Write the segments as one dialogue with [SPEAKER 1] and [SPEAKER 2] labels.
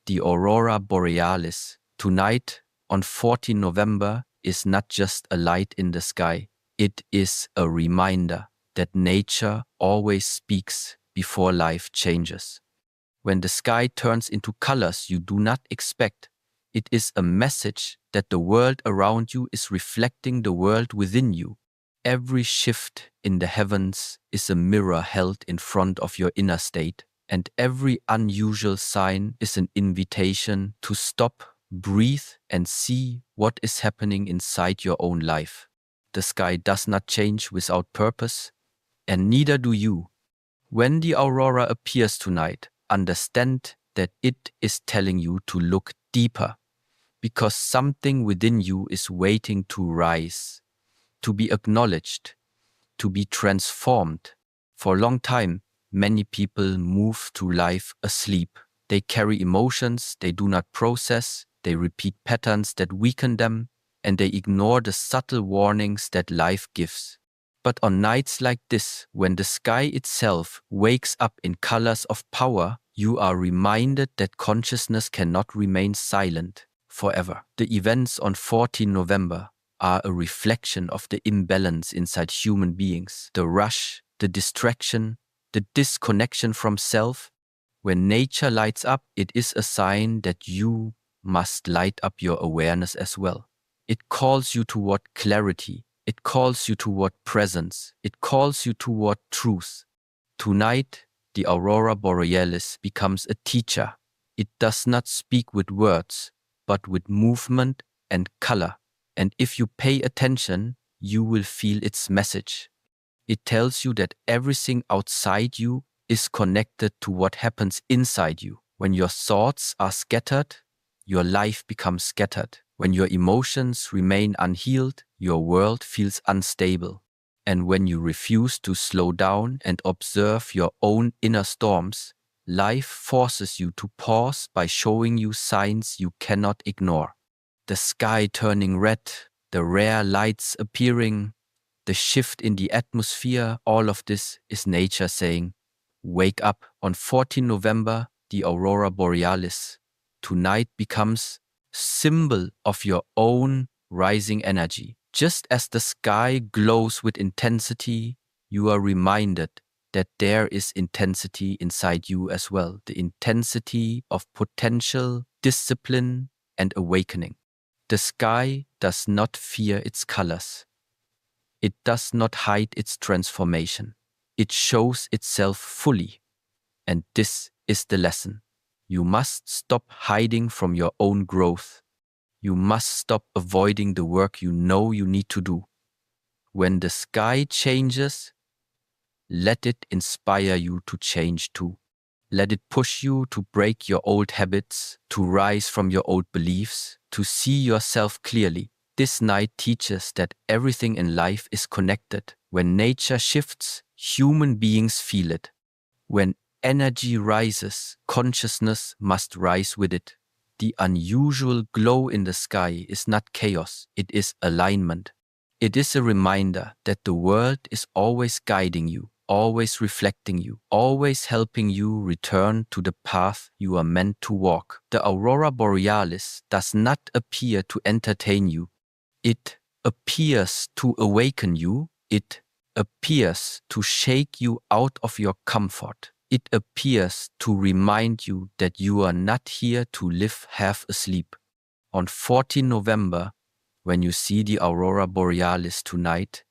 [SPEAKER 1] The Aurora Borealis, tonight on 14 November, is not just a light in the sky. It is a reminder that nature always speaks before life changes. When the sky turns into colors you do not expect, it is a message that the world around you is reflecting the world within you. Every shift in the heavens is a mirror held in front of your inner state, and every unusual sign is an invitation to stop, breathe, and see what is happening inside your own life. The sky does not change without purpose, and neither do you. When the aurora appears tonight, understand that it is telling you to look deeper, because something within you is waiting to rise, to be acknowledged, to be transformed. For a long time, many people move through life asleep. They carry emotions they do not process, they repeat patterns that weaken them, and they ignore the subtle warnings that life gives. But on nights like this, when the sky itself wakes up in colors of power, you are reminded that consciousness cannot remain silent forever. The events on 14 November are a reflection of the imbalance inside human beings, the rush, the distraction, the disconnection from self. When nature lights up, it is a sign that you must light up your awareness as well. It calls you toward clarity. It calls you toward presence. It calls you toward truth. Tonight, the Aurora Borealis becomes a teacher. It does not speak with words, but with movement and color. And if you pay attention, you will feel its message. It tells you that everything outside you is connected to what happens inside you. When your thoughts are scattered, your life becomes scattered. When your emotions remain unhealed, your world feels unstable. And when you refuse to slow down and observe your own inner storms, life forces you to pause by showing you signs you cannot ignore. The sky turning red, the rare lights appearing, the shift in the atmosphere, all of this is nature saying, wake up. On 14 November, the Aurora Borealis tonight becomes symbol of your own rising energy. Just as the sky glows with intensity, you are reminded that there is intensity inside you as well, the intensity of potential, discipline, and awakening. The sky does not fear its colors. It does not hide its transformation. It shows itself fully. And this is the lesson. You must stop hiding from your own growth. You must stop avoiding the work you know you need to do. When the sky changes, let it inspire you to change too. Let it push you to break your old habits, to rise from your old beliefs, to see yourself clearly. This night teaches that everything in life is connected. When nature shifts, human beings feel it. When energy rises, consciousness must rise with it. The unusual glow in the sky is not chaos, it is alignment. It is a reminder that the world is always guiding you, always reflecting you, always helping you return to the path you are meant to walk. The Aurora Borealis does not appear to entertain you. It appears to awaken you. It appears to shake you out of your comfort. It appears to remind you that you are not here to live half asleep. On 14 November, when you see the Aurora Borealis tonight,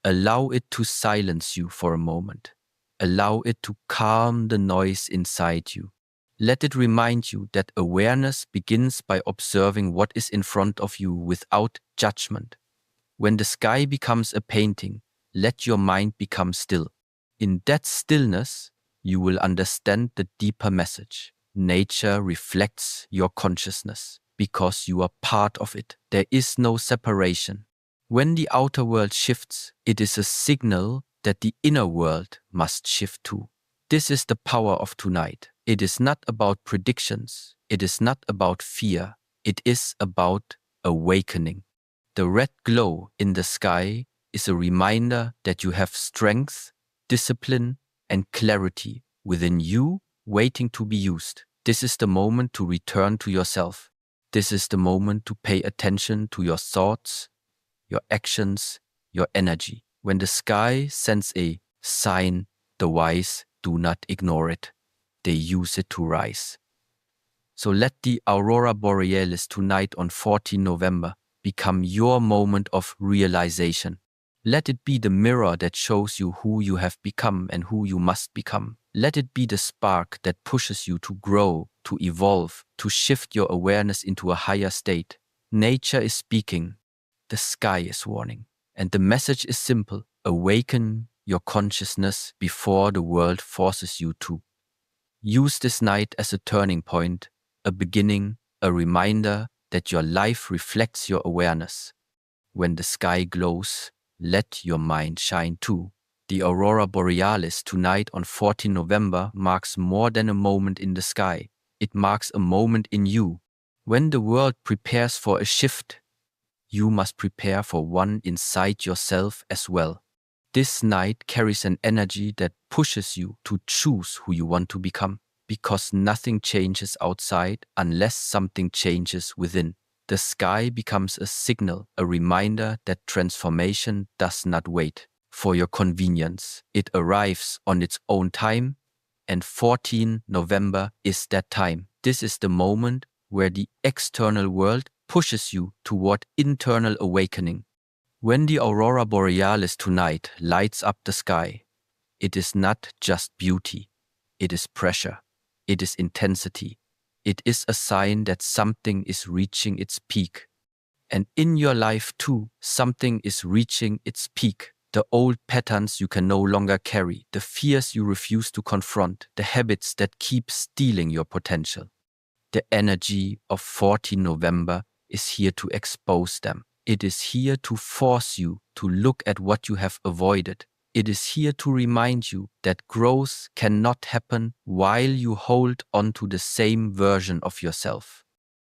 [SPEAKER 1] allow it to silence you for a moment. Allow it to calm the noise inside you. Let it remind you that awareness begins by observing what is in front of you without judgment. When the sky becomes a painting, let your mind become still. In that stillness, you will understand the deeper message. Nature reflects your consciousness because you are part of it. There is no separation. When the outer world shifts, it is a signal that the inner world must shift too. This is the power of tonight. It is not about predictions. It is not about fear. It is about awakening. The red glow in the sky is a reminder that you have strength, discipline, and clarity within you waiting to be used. This is the moment to return to yourself. This is the moment to pay attention to your thoughts, your actions, your energy. When the sky sends a sign, the wise do not ignore it. They use it to rise. So let the Aurora Borealis tonight on 14 November become your moment of realization. Let it be the mirror that shows you who you have become and who you must become. Let it be the spark that pushes you to grow, to evolve, to shift your awareness into a higher state. Nature is speaking. The sky is warning. And the message is simple. Awaken your consciousness before the world forces you to. Use this night as a turning point, a beginning, a reminder that your life reflects your awareness. When the sky glows, let your mind shine too. The Aurora Borealis tonight on 14 November marks more than a moment in the sky. It marks a moment in you. When the world prepares for a shift, you must prepare for one inside yourself as well. This night carries an energy that pushes you to choose who you want to become, because nothing changes outside unless something changes within. The sky becomes a signal, a reminder that transformation does not wait for your convenience. It arrives on its own time, and 14 November is that time. This is the moment where the external world pushes you toward internal awakening. When the Aurora Borealis tonight lights up the sky, it is not just beauty, it is pressure, it is intensity. It is a sign that something is reaching its peak. And in your life too, something is reaching its peak. The old patterns you can no longer carry, the fears you refuse to confront, the habits that keep stealing your potential. The energy of 14 November is here to expose them. It is here to force you to look at what you have avoided. It is here to remind you that growth cannot happen while you hold on to the same version of yourself.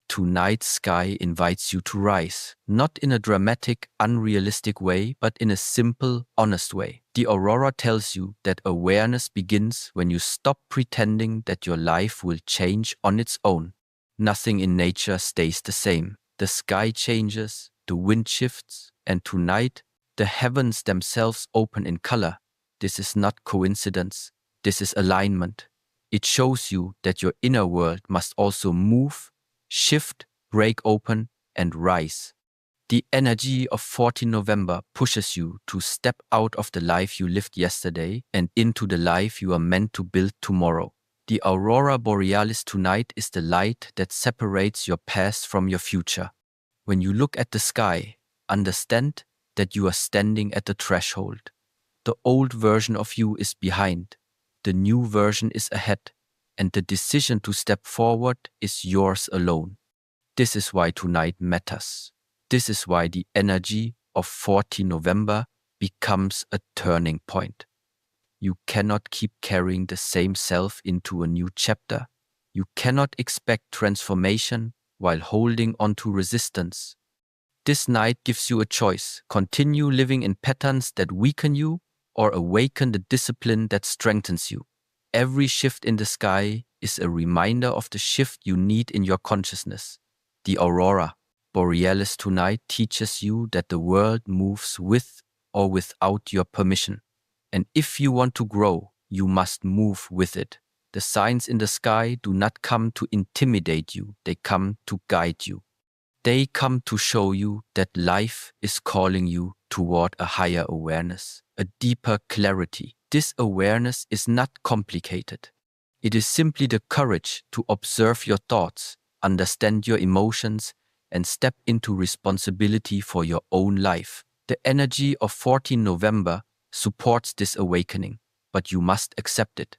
[SPEAKER 1] Tonight's sky invites you to rise, not in a dramatic, unrealistic way, but in a simple, honest way. The aurora tells you that awareness begins when you stop pretending that your life will change on its own. Nothing in nature stays the same. The sky changes, the wind shifts, and tonight, the heavens themselves open in color. This is not coincidence. This is alignment. It shows you that your inner world must also move, shift, break open, and rise. The energy of 14 November pushes you to step out of the life you lived yesterday and into the life you are meant to build tomorrow. The Aurora Borealis tonight is the light that separates your past from your future. When you look at the sky, understand that you are standing at the threshold. The old version of you is behind, the new version is ahead, and the decision to step forward is yours alone. This is why tonight matters. This is why the energy of 14 November becomes a turning point. You cannot keep carrying the same self into a new chapter. You cannot expect transformation while holding on to resistance. This night gives you a choice: continue living in patterns that weaken you or awaken the discipline that strengthens you. Every shift in the sky is a reminder of the shift you need in your consciousness. The Aurora Borealis tonight teaches you that the world moves with or without your permission. And if you want to grow, you must move with it. The signs in the sky do not come to intimidate you, they come to guide you. They come to show you that life is calling you toward a higher awareness, a deeper clarity. This awareness is not complicated. It is simply the courage to observe your thoughts, understand your emotions, and step into responsibility for your own life. The energy of 14 November supports this awakening, but you must accept it.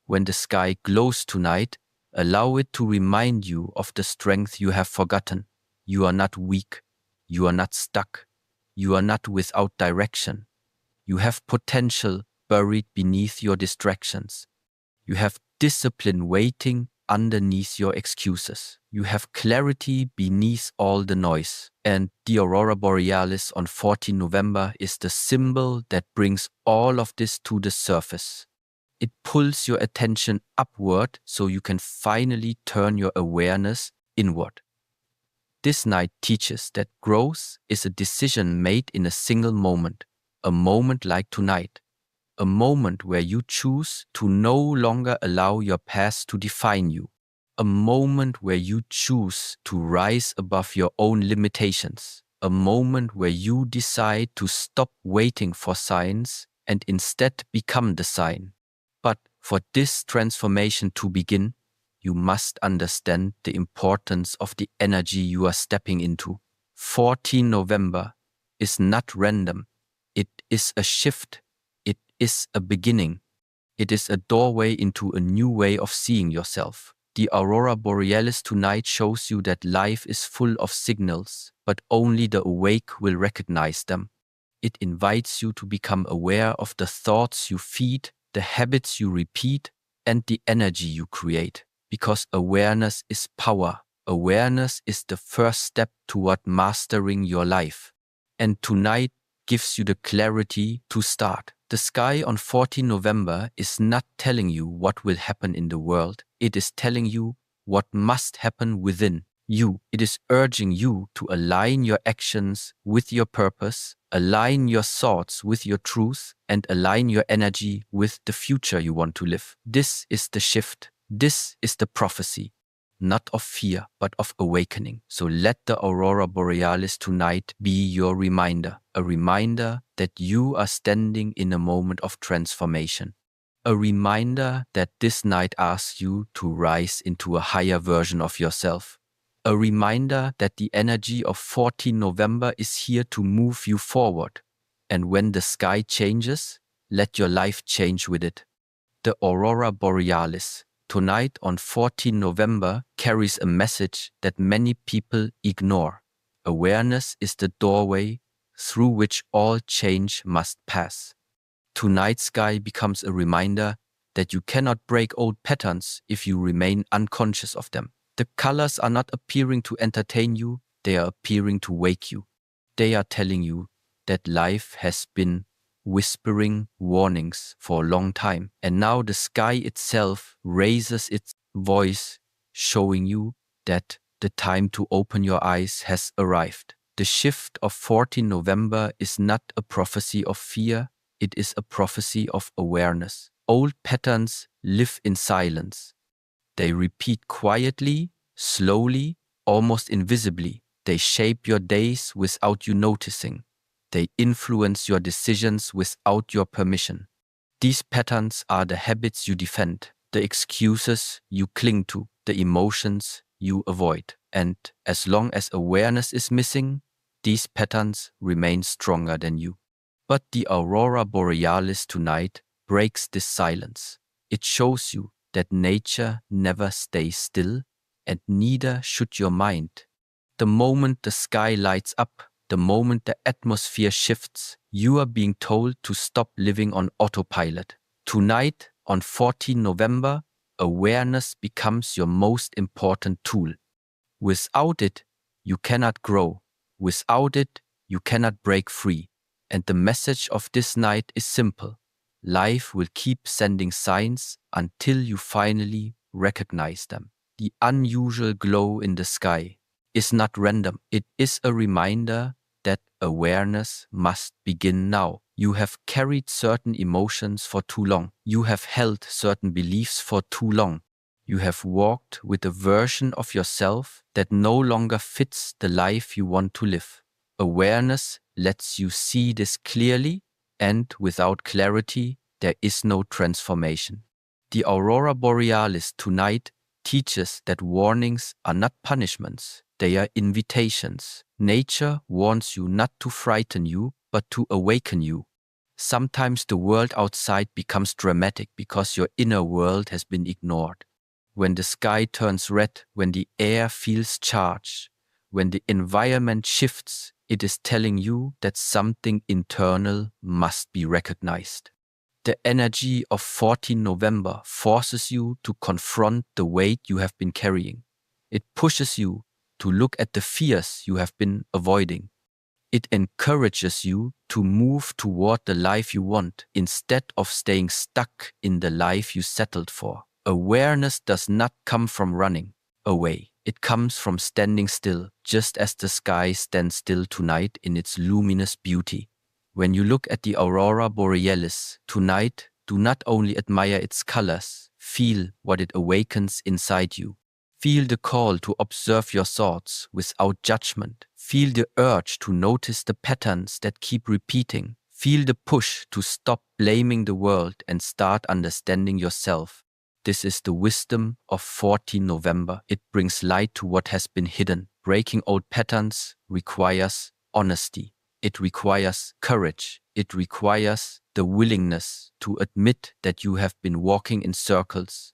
[SPEAKER 1] When the sky glows tonight, allow it to remind you of the strength you have forgotten. You are not weak. You are not stuck. You are not without direction. You have potential buried beneath your distractions. You have discipline waiting underneath your excuses. You have clarity beneath all the noise. And the Aurora Borealis on 14 November is the symbol that brings all of this to the surface. It pulls your attention upward so you can finally turn your awareness inward. This night teaches that growth is a decision made in a single moment, a moment like tonight, a moment where you choose to no longer allow your past to define you, a moment where you choose to rise above your own limitations, a moment where you decide to stop waiting for signs and instead become the sign. But for this transformation to begin, you must understand the importance of the energy you are stepping into. 14 November is not random. It is a shift. It is a beginning. It is a doorway into a new way of seeing yourself. The Aurora Borealis tonight shows you that life is full of signals, but only the awake will recognize them. It invites you to become aware of the thoughts you feed, the habits you repeat, and the energy you create. Because awareness is power. Awareness is the first step toward mastering your life. And tonight gives you the clarity to start. The sky on 14 November is not telling you what will happen in the world. It is telling you what must happen within you. It is urging you to align your actions with your purpose, align your thoughts with your truth, and align your energy with the future you want to live. This is the shift. This is the prophecy, not of fear, but of awakening. So let the Aurora Borealis tonight be your reminder, a reminder that you are standing in a moment of transformation. A reminder that this night asks you to rise into a higher version of yourself. A reminder that the energy of 14 November is here to move you forward. And when the sky changes, let your life change with it. The Aurora Borealis, tonight on 14 November, carries a message that many people ignore. Awareness is the doorway through which all change must pass. Tonight's sky becomes a reminder that you cannot break old patterns if you remain unconscious of them. The colors are not appearing to entertain you, they are appearing to wake you. They are telling you that life has been whispering warnings for a long time, and now the sky itself raises its voice, showing you that the time to open your eyes has arrived. The shift of 14 November is not a prophecy of fear, it is a prophecy of awareness. Old patterns live in silence. They repeat quietly, slowly, almost invisibly. They shape your days without you noticing. They influence your decisions without your permission. These patterns are the habits you defend, the excuses you cling to, the emotions you avoid. And as long as awareness is missing, these patterns remain stronger than you. But the Aurora Borealis tonight breaks this silence. It shows you that nature never stays still, and neither should your mind. The moment the sky lights up, the moment the atmosphere shifts, you are being told to stop living on autopilot. Tonight, on 14 November, awareness becomes your most important tool. Without it, you cannot grow. Without it, you cannot break free. And the message of this night is simple. Life will keep sending signs until you finally recognize them. The unusual glow in the sky is not random. It is a reminder that awareness must begin now. You have carried certain emotions for too long. You have held certain beliefs for too long. You have walked with a version of yourself that no longer fits the life you want to live. Awareness lets you see this clearly, and without clarity, there is no transformation. The Aurora Borealis tonight teaches that warnings are not punishments, they are invitations. Nature warns you not to frighten you, but to awaken you. Sometimes the world outside becomes dramatic because your inner world has been ignored. When the sky turns red, when the air feels charged, when the environment shifts, it is telling you that something internal must be recognized. The energy of 14 November forces you to confront the weight you have been carrying. It pushes you to look at the fears you have been avoiding. It encourages you to move toward the life you want instead of staying stuck in the life you settled for. Awareness does not come from running away. It comes from standing still, just as the sky stands still tonight in its luminous beauty. When you look at the Aurora Borealis tonight, do not only admire its colors, feel what it awakens inside you. Feel the call to observe your thoughts without judgment. Feel the urge to notice the patterns that keep repeating. Feel the push to stop blaming the world and start understanding yourself. This is the wisdom of 14 November. It brings light to what has been hidden. Breaking old patterns requires honesty. It requires courage. It requires the willingness to admit that you have been walking in circles.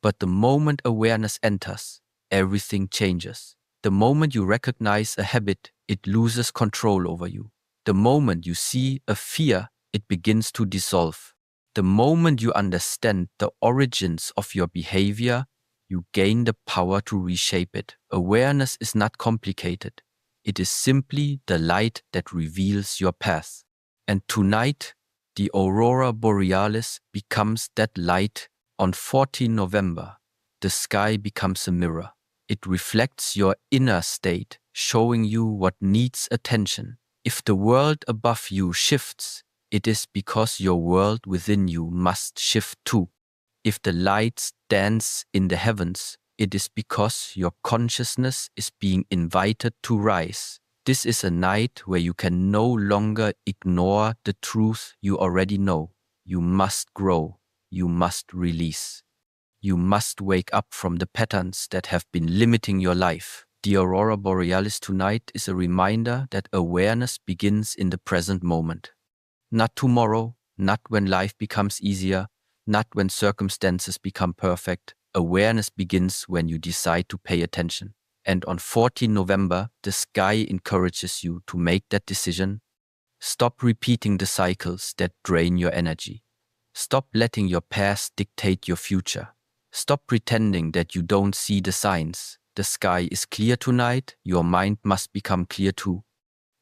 [SPEAKER 1] But the moment awareness enters, everything changes. The moment you recognize a habit, it loses control over you. The moment you see a fear, it begins to dissolve. The moment you understand the origins of your behavior, you gain the power to reshape it. Awareness is not complicated. It is simply the light that reveals your path. And tonight, the Aurora Borealis becomes that light. On 14 November, the sky becomes a mirror. It reflects your inner state, showing you what needs attention. If the world above you shifts, it is because your world within you must shift too. If the lights dance in the heavens, it is because your consciousness is being invited to rise. This is a night where you can no longer ignore the truth you already know. You must grow. You must release. You must wake up from the patterns that have been limiting your life. The Aurora Borealis tonight is a reminder that awareness begins in the present moment. Not tomorrow, not when life becomes easier, not when circumstances become perfect. Awareness begins when you decide to pay attention. And on 14 November, the sky encourages you to make that decision. Stop repeating the cycles that drain your energy. Stop letting your past dictate your future. Stop pretending that you don't see the signs. The sky is clear tonight, your mind must become clear too.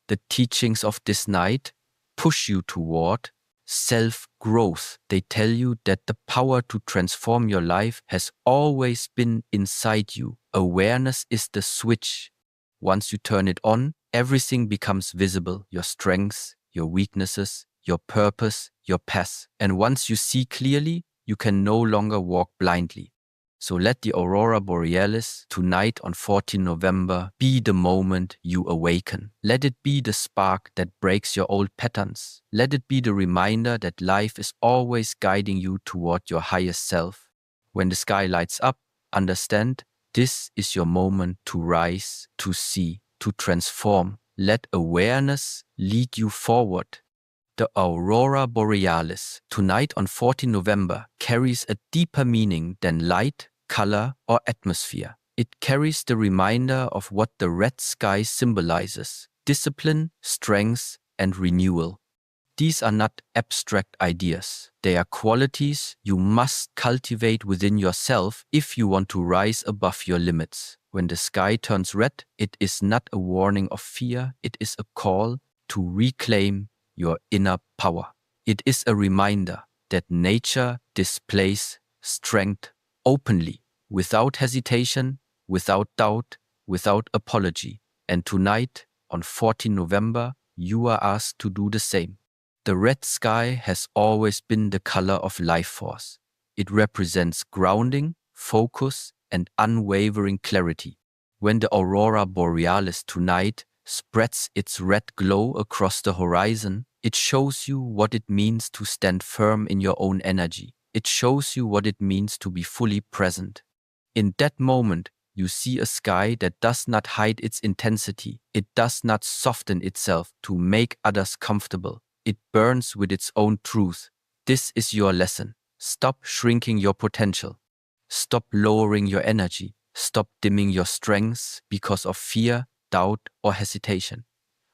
[SPEAKER 1] The teachings of this night push you toward self-growth. They tell you that the power to transform your life has always been inside you. Awareness is the switch. Once you turn it on, everything becomes visible. Your strengths, your weaknesses, your purpose, your path. And once you see clearly, you can no longer walk blindly. So let the Aurora Borealis tonight on 14 November be the moment you awaken. Let it be the spark that breaks your old patterns. Let it be the reminder that life is always guiding you toward your highest self. When the sky lights up, understand this is your moment to rise, to see, to transform. Let awareness lead you forward. The Aurora Borealis, tonight on 14 November, carries a deeper meaning than light, color, or atmosphere. It carries the reminder of what the red sky symbolizes: discipline, strength, and renewal. These are not abstract ideas. They are qualities you must cultivate within yourself if you want to rise above your limits. When the sky turns red, it is not a warning of fear, it is a call to reclaim your inner power. It is a reminder that nature displays strength openly, without hesitation, without doubt, without apology. And tonight, on 14 November, you are asked to do the same. The red sky has always been the color of life force. It represents grounding, focus, and unwavering clarity. When the Aurora Borealis tonight spreads its red glow across the horizon, it shows you what it means to stand firm in your own energy. It shows you what it means to be fully present. In that moment, you see a sky that does not hide its intensity. It does not soften itself to make others comfortable. It burns with its own truth. This is your lesson. Stop shrinking your potential. Stop lowering your energy. Stop dimming your strengths because of fear, doubt, or hesitation.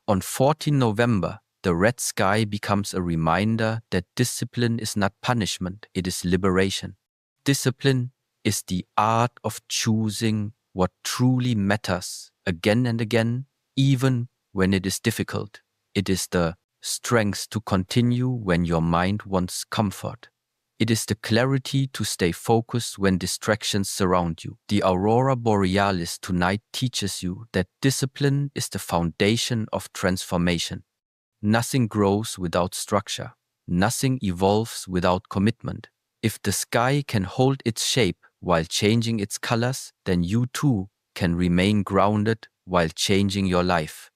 [SPEAKER 1] On 14 November, the red sky becomes a reminder that discipline is not punishment, it is liberation. Discipline is the art of choosing what truly matters again and again, even when it is difficult. It is the strength to continue when your mind wants comfort. It is the clarity to stay focused when distractions surround you. The Aurora Borealis tonight teaches you that discipline is the foundation of transformation. Nothing grows without structure. Nothing evolves without commitment. If the sky can hold its shape while changing its colors, then you too can remain grounded while changing your life.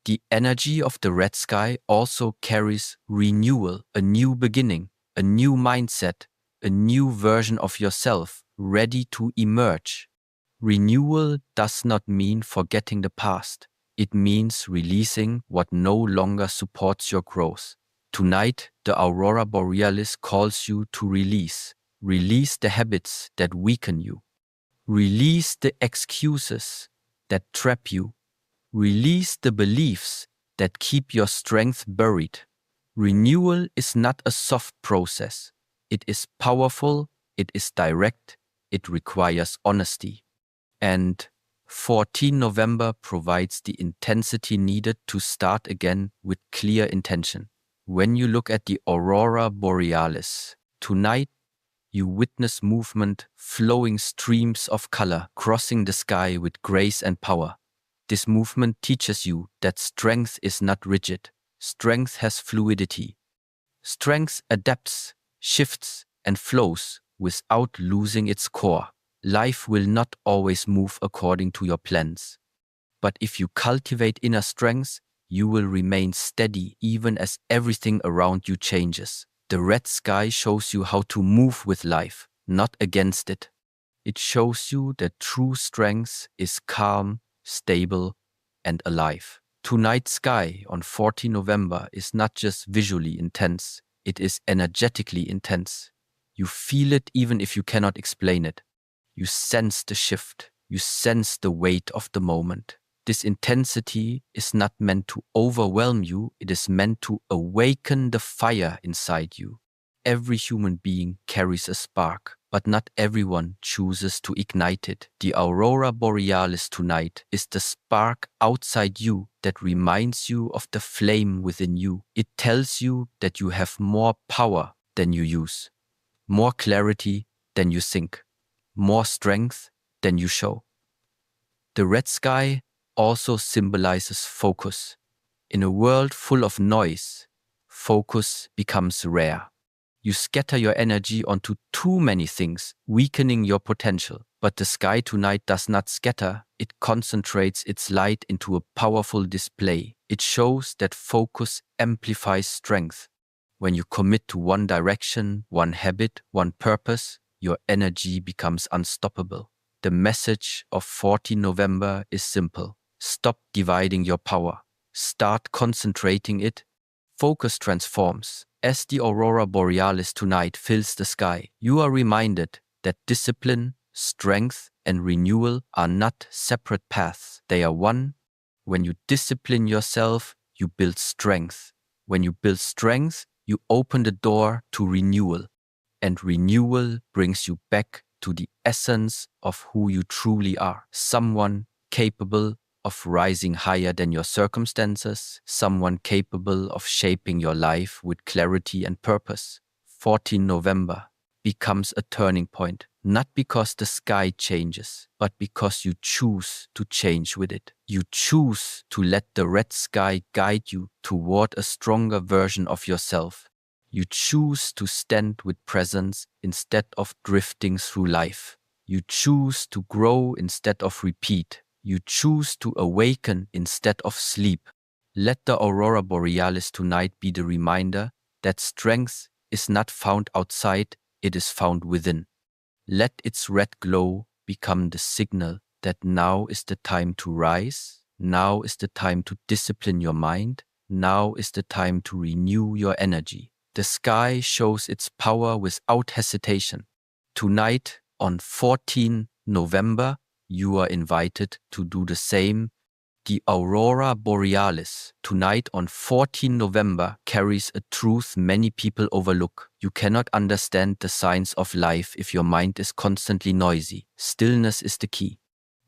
[SPEAKER 1] The energy of the red sky also carries renewal, a new beginning, a new mindset, a new version of yourself ready to emerge. Renewal does not mean forgetting the past. It means releasing what no longer supports your growth. Tonight, the Aurora Borealis calls you to release. Release the habits that weaken you. Release the excuses that trap you. Release the beliefs that keep your strength buried. Renewal is not a soft process. It is powerful, it is direct, it requires honesty. And 14 November provides the intensity needed to start again with clear intention. When you look at the Aurora Borealis, tonight you witness movement, flowing streams of color crossing the sky with grace and power. This movement teaches you that strength is not rigid. Strength has fluidity. Strength adapts, shifts, and flows without losing its core. Life will not always move according to your plans. But if you cultivate inner strength, you will remain steady even as everything around you changes. The red sky shows you how to move with life, not against it. It shows you that true strength is calm, stable, and alive. Tonight's sky on 14 November is not just visually intense, it is energetically intense. You feel it even if you cannot explain it. You sense the shift, you sense the weight of the moment. This intensity is not meant to overwhelm you, it is meant to awaken the fire inside you. Every human being carries a spark, but not everyone chooses to ignite it. The Aurora Borealis tonight is the spark outside you that reminds you of the flame within you. It tells you that you have more power than you use, more clarity than you think, more strength than you show. The red sky also symbolizes focus. In a world full of noise, focus becomes rare. You scatter your energy onto too many things, weakening your potential. But the sky tonight does not scatter, it concentrates its light into a powerful display. It shows that focus amplifies strength. When you commit to one direction, one habit, one purpose, your energy becomes unstoppable. The message of 14 November is simple. Stop dividing your power. Start concentrating it. Focus transforms. As the Aurora Borealis tonight fills the sky, you are reminded that discipline, strength, and renewal are not separate paths. They are one. When you discipline yourself, you build strength. When you build strength, you open the door to renewal. And renewal brings you back to the essence of who you truly are. Someone capable of rising higher than your circumstances, someone capable of shaping your life with clarity and purpose. 14 November becomes a turning point, not because the sky changes, but because you choose to change with it. You choose to let the red sky guide you toward a stronger version of yourself. You choose to stand with presence instead of drifting through life. You choose to grow instead of repeat. You choose to awaken instead of sleep. Let the Aurora Borealis tonight be the reminder that strength is not found outside, it is found within. Let its red glow become the signal that now is the time to rise, now is the time to discipline your mind, now is the time to renew your energy. The sky shows its power without hesitation. Tonight, on 14 November, you are invited to do the same. The Aurora Borealis, tonight on 14 November, carries a truth many people overlook. You cannot understand the signs of life if your mind is constantly noisy. Stillness is the key.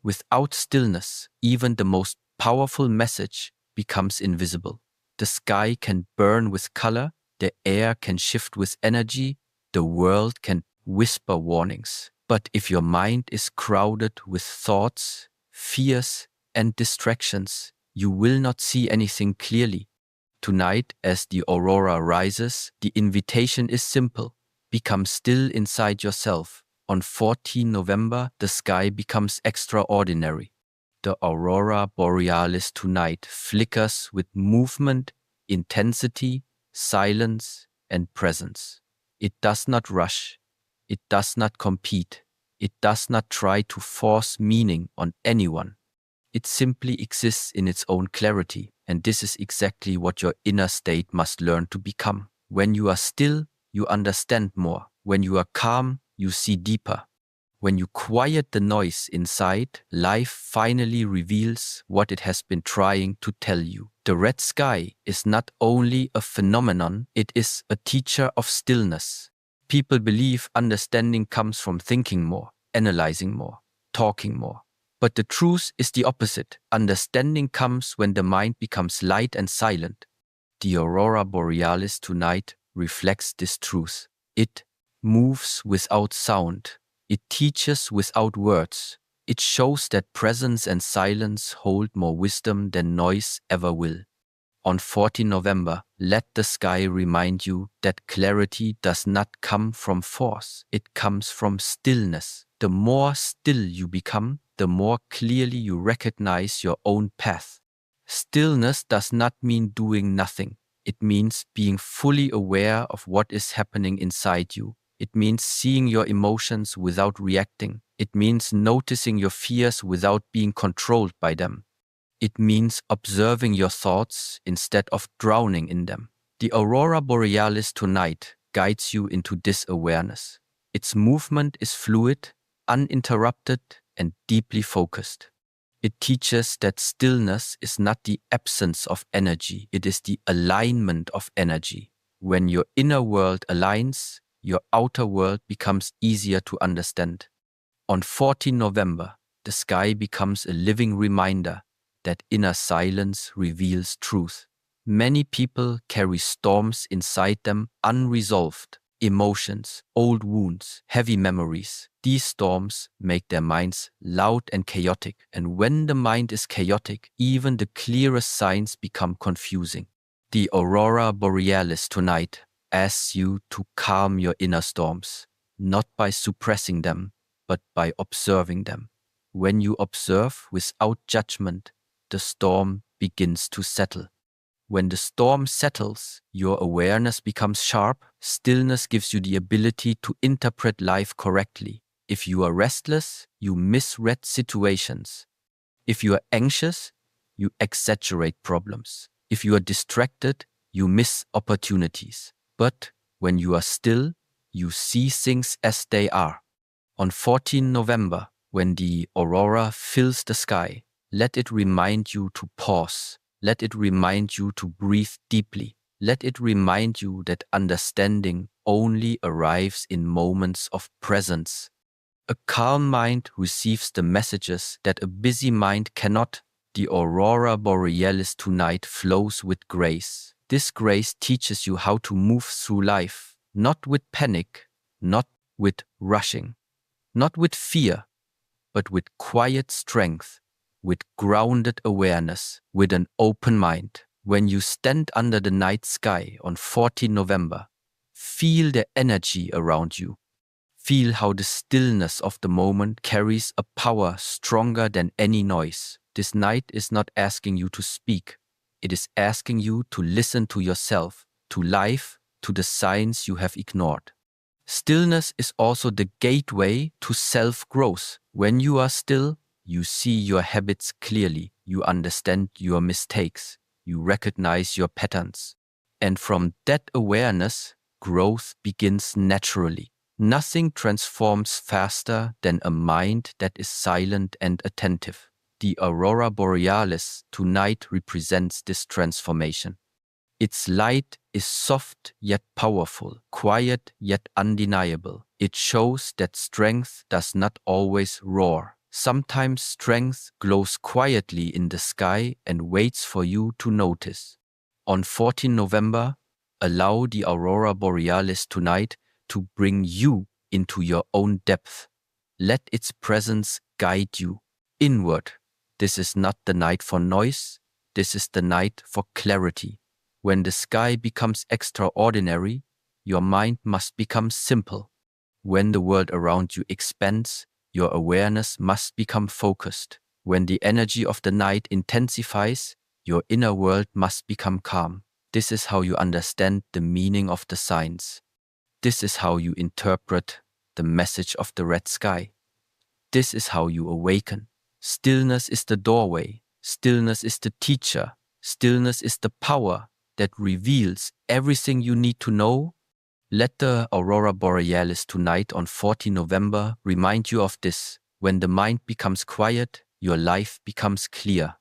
[SPEAKER 1] Without stillness, even the most powerful message becomes invisible. The sky can burn with color, the air can shift with energy, the world can whisper warnings. But if your mind is crowded with thoughts, fears, and distractions, you will not see anything clearly. Tonight, as the aurora rises, the invitation is simple. Become still inside yourself. On 14 November, the sky becomes extraordinary. The Aurora Borealis tonight flickers with movement, intensity, silence, and presence. It does not rush. It does not compete. It does not try to force meaning on anyone. It simply exists in its own clarity, and this is exactly what your inner state must learn to become. When you are still, you understand more. When you are calm, you see deeper. When you quiet the noise inside, life finally reveals what it has been trying to tell you. The red sky is not only a phenomenon, it is a teacher of stillness. People believe understanding comes from thinking more, analyzing more, talking more. But the truth is the opposite. Understanding comes when the mind becomes light and silent. The Aurora Borealis tonight reflects this truth. It moves without sound. It teaches without words. It shows that presence and silence hold more wisdom than noise ever will. On 14 November, let the sky remind you that clarity does not come from force. It comes from stillness. The more still you become, the more clearly you recognize your own path. Stillness does not mean doing nothing. It means being fully aware of what is happening inside you. It means seeing your emotions without reacting. It means noticing your fears without being controlled by them. It means observing your thoughts instead of drowning in them. The Aurora Borealis tonight guides you into this awareness. Its movement is fluid, uninterrupted, and deeply focused. It teaches that stillness is not the absence of energy, it is the alignment of energy. When your inner world aligns, your outer world becomes easier to understand. On 14 November, the sky becomes a living reminder that inner silence reveals truth. Many people carry storms inside them, unresolved emotions, old wounds, heavy memories. These storms make their minds loud and chaotic, and when the mind is chaotic, even the clearest signs become confusing. The Aurora Borealis tonight asks you to calm your inner storms, not by suppressing them, but by observing them. When you observe without judgment, the storm begins to settle. When the storm settles, your awareness becomes sharp. Stillness gives you the ability to interpret life correctly. If you are restless, you misread situations. If you are anxious, you exaggerate problems. If you are distracted, you miss opportunities. But when you are still, you see things as they are. On 14 November, when the aurora fills the sky, let it remind you to pause. Let it remind you to breathe deeply. Let it remind you that understanding only arrives in moments of presence. A calm mind receives the messages that a busy mind cannot. The Aurora Borealis tonight flows with grace. This grace teaches you how to move through life, not with panic, not with rushing, not with fear, but with quiet strength, with grounded awareness, with an open mind. When you stand under the night sky on 14 November, feel the energy around you. Feel how the stillness of the moment carries a power stronger than any noise. This night is not asking you to speak. It is asking you to listen to yourself, to life, to the signs you have ignored. Stillness is also the gateway to self-growth. When you are still, you see your habits clearly. You understand your mistakes. You recognize your patterns. And from that awareness, growth begins naturally. Nothing transforms faster than a mind that is silent and attentive. The Aurora Borealis tonight represents this transformation. Its light is soft yet powerful, quiet yet undeniable. It shows that strength does not always roar. Sometimes strength glows quietly in the sky and waits for you to notice. On 14 November, allow the Aurora Borealis tonight to bring you into your own depth. Let its presence guide you inward. This is not the night for noise, this is the night for clarity. When the sky becomes extraordinary, your mind must become simple. When the world around you expands, your awareness must become focused. When the energy of the night intensifies, your inner world must become calm. This is how you understand the meaning of the signs. This is how you interpret the message of the red sky. This is how you awaken. Stillness is the doorway. Stillness is the teacher. Stillness is the power that reveals everything you need to know. Let the Aurora Borealis tonight on 14 November remind you of this. When the mind becomes quiet, your life becomes clear.